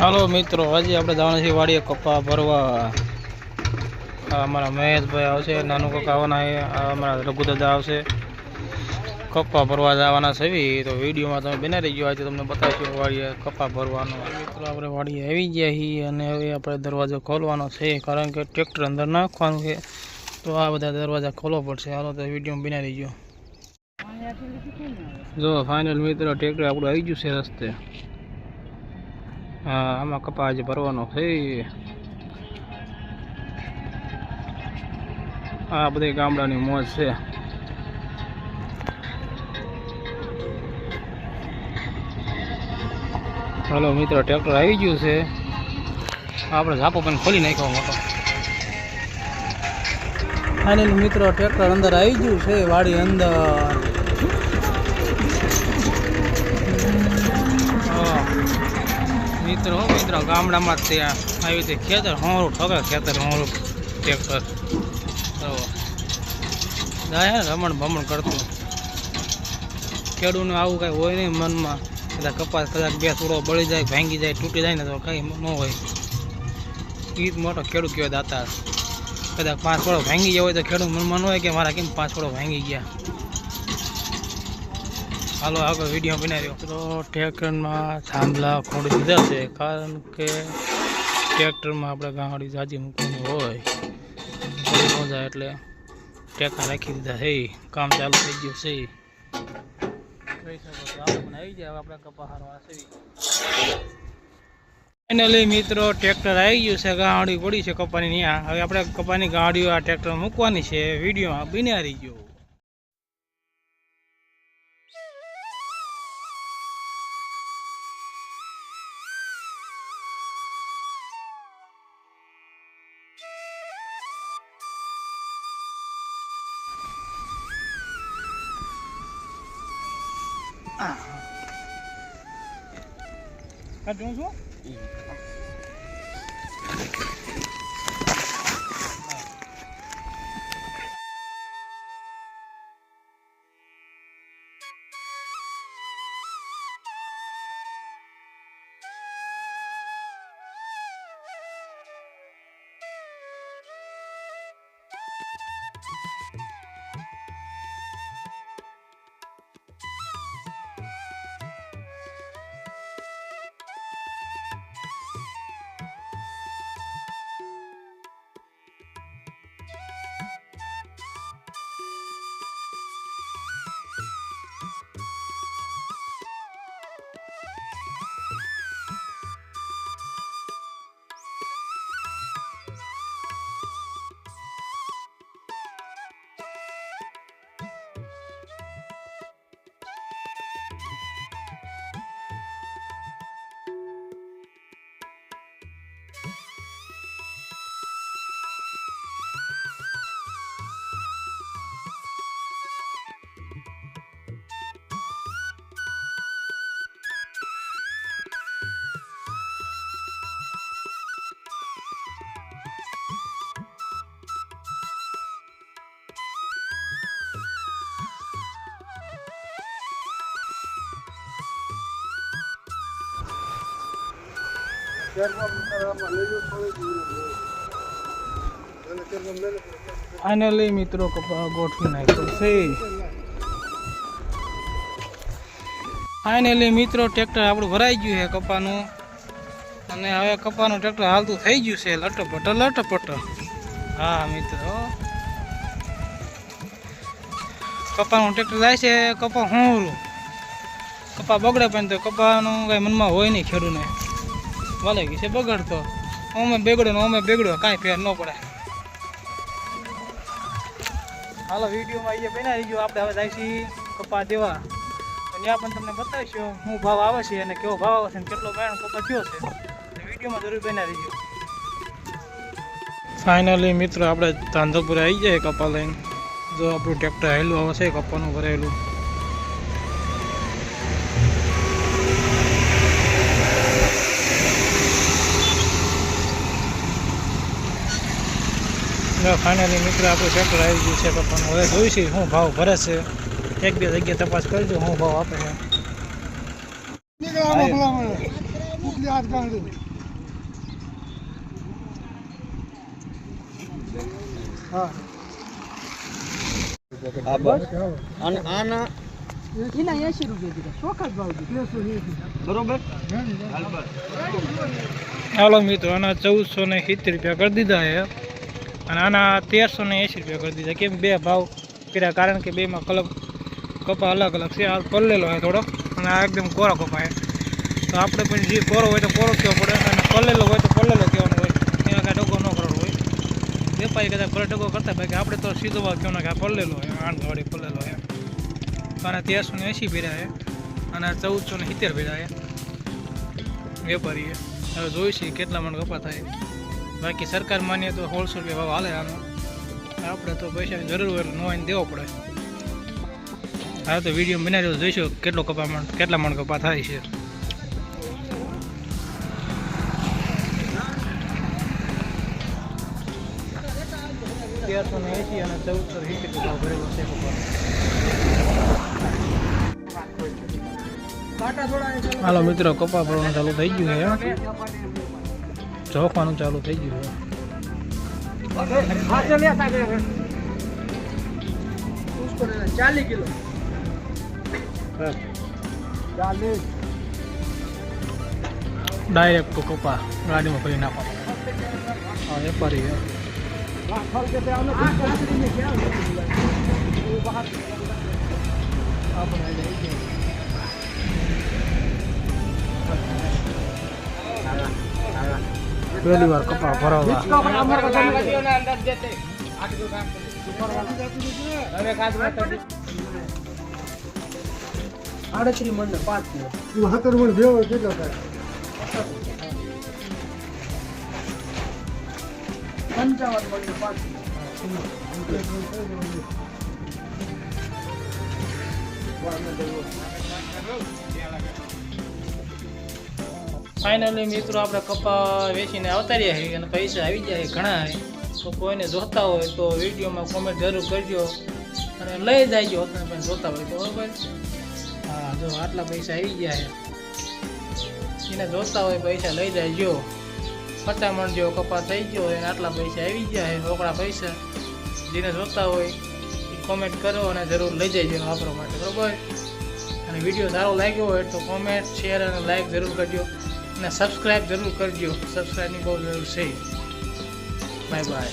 હાલો મિત્રો, આજે આપણે જવાના છીએ વાડીએ કપા ભરવા. અમારા મહેશભાઈ આવશે, નાનું કાકા આવવાના છે, અમારા રઘુદાદા આવશે. કપા ભરવા જવાના છે. તો વિડીયોમાં તમે બના રહી ગયો. આજે તમને બતાવીશું વાડીએ કપા ભરવાનો. મિત્રો આપણે વાડીએ આવી ગયા છીએ અને હવે આપણે દરવાજો ખોલવાનો છે, કારણ કે ટ્રેક્ટર અંદર નાખવાનું છે. તો આ બધા દરવાજા ખોલવો પડશે. હાલો તો વિડીયોમાં બના રહી ગયો. જો ફાઇનલ મિત્રો, ટ્રેક્ટર આપણું આવી ગયું છે રસ્તે. હા, આમાં કપા આજે ભરવાનો છે. આ બધી ગામડાની મોજ છે. હાલો મિત્રો, ટ્રેક્ટર આવી ગયું છે. આપણે ઝાપો પણ ખોલી નાખ્યો મોટો. ફાઇનલી મિત્રો, ટ્રેક્ટર અંદર આવી ગયું છે વાડી અંદર. મિત્રો ગામડામાં જ ત્યાં આવી રીતે ખેતર હોરું ઠોકે, ખેતર હોરું ટ્રેક્ટર જાય ને રમણ ભમણ કરતું. ખેડૂતને આવું કાંઈ હોય નહીં મનમાં. કદાચ કપાસ કદાચ બે થોડો બળી જાય, ભાંગી જાય, તૂટી જાય ને તો કંઈ ન હોય. એ જ મોટો ખેડૂત કહેવાય દાતા. કદાચ 5 ફળો ભાંગી ગયા હોય તો ખેડૂત મનમાં ન હોય કે મારા કેમ 5 ફળો ભાંગી ગયા. હાલો આગળ વિડીયો બનાવ્યો. તો ટ્રેક્ટરમાં થાંભલા ખોડી દીધા છે, કારણ કે ટ્રેક્ટરમાં આપણે ગાડી જાજી મૂકવાનું હોય, ખોડી ન જાય એટલે ટ્રેક્ટર રાખી દીધા છે. કામ ચાલુ થઈ ગયું છે. જોઈ શકો છો આપણે પણ આવી જાય. આપણે કપા હારવા છે. ફાઇનલી મિત્રો, ટ્રેક્ટર આવી ગયું છે. ગાડી પડી છે કપાની ત્યાં. હવે આપણે કપાની ગાડીઓ આ ટ્રેક્ટર મૂકવાની છે. વિડીયોમાં બન્યા રહી ગયો. કાઢું છું. ફાઇનલી મિત્રો, કપા ગોઠવી નાખ્યો છે. ફાઇનલી મિત્રો, ટ્રેક્ટર આપણું ભરાઈ ગયું છે કપાનું. અને હવે કપાનું ટ્રેક્ટર હાલતું થઈ ગયું છે લટપટ લટપટ. હા મિત્રો, કપાનું ટ્રેક્ટર જાય છે. કપા હોરું કપા બગડે પણ તો કપાનું કઈ મનમાં હોય નહીં. ખેડૂને વાલે ગઈ છે બગડતો. અમે બેગડો ને અમે બેગડો, કાંઈ ફેર ન પડે. હાલો વિડીયોમાં એ બનાવી ગયો. આપણે હવે જાય છીએ કપા દેવા. ત્યાં પણ તમને બતાવીશું શું ભાવ આવે છે અને કેવો ભાવ આવે છે અને કેટલો વેણ કપા થયો છે. વિડીયોમાં જરૂર બનાવી દો. ફાઇનલી મિત્રો, આપણે તાંધોપુર આવી જાય કપા લઈને. જો આપણું ટ્રેક્ટર હેલું આવે છે કપાનું ભરેલું. ફાઇનલી મિત્રો, આપણું ટ્રેક્ટર આવી ગયું છે કપાનું. હવે જોઈશું શું ભાવ ભરે છે. 1-2 જગ્યાએ તપાસ કરજો શું ભાવ આપે છે. હા અને આના એના 80 રૂપિયા દીધા ચોખ્ખા જ ભાવ દીધા બરોબર હાલો મિત્રો આના 1470 રૂપિયા કરી દીધા છે અને આના 1380 રૂપિયા કરી દીધા. કેમ બે ભાવ કર્યા? કારણ કે બેમાં કપા અલગ અલગ છે. આ પલ્લેલો છે થોડો અને આ એકદમ કોરો કપા છે. તો આપણે પણ જે કોરો હોય તો કોરો કહેવો પડે અને પલ્લેલો હોય તો પલ્લેલો કહેવાનો હોય. એમાં કાંઈ ડગો ન કરવાનો હોય. વેપારી કદાચ ભલે ડગો કરતા બાકી આપણે તો સીધો ભાવ કહેવાનો કે આ પલ્લેલો હોય, આણવાળી પલ્લેલો છે. આના 1380 ભેર્યા છે અને 1470 ભેર્યા છે વેપારીએ. હવે જોઈશું કેટલા મણ કપા થાય. બાકી સરકાર માનીએ તો 1600 રૂપિયા ભાવ હાલે આનો. આપણે તો પૈસાની જરૂર હોય એટલે નોઈને દેવો પડે. હવે તો વિડીયો બનાવી જોઈશું કેટલા મણ કપા થાય છે. અને 1470 ભાવ ભરેલો છે કપા. હાલો મિત્રો કપા ભરવાનું ચાલુ થઈ ગયું છે. ચોખવાનું ચાલુ થઈ ગયું છે. 40 કિલો ડાયરેક્ટ કપા ગાડીમાં ભરી નાખો. હા વેપારી છે. પહેલી વાર કપા ભરાવા આડત્રીસ મણ 5 કિલો 70 મણ ભેવો કેટલો થાય 55 મણ 5 ફાઇનલી મિત્રો આપણે કપા વેચીને આવતા રહ્યા છીએ અને પૈસા આવી જાય ઘણા. તો કોઈને જોતા હોય તો વિડીયોમાં કોમેન્ટ જરૂર કરજો અને લઈ જાયજો. તમે પણ જોતા હોય તો બરાબર. હા જો આટલા પૈસા આવી ગયા છે. એને જોતા હોય પૈસા લઈ જાયજો. 50 મણ જેવો કપા થઈ ગયો હોય અને આટલા પૈસા આવી ગયા છે રોકડા પૈસા. જેને જોતા હોય એ કોમેન્ટ કરો અને જરૂર લઈ જજો વાપરવા માટે બરાબર. અને વિડીયો સારો લાગ્યો હોય તો કોમેન્ટ શેર અને લાઈક જરૂર કરજો અને સબસ્ક્રાઈબ જરૂર કરજો. સબસ્ક્રાઈબની બહુ જરૂર છે. Bye bye.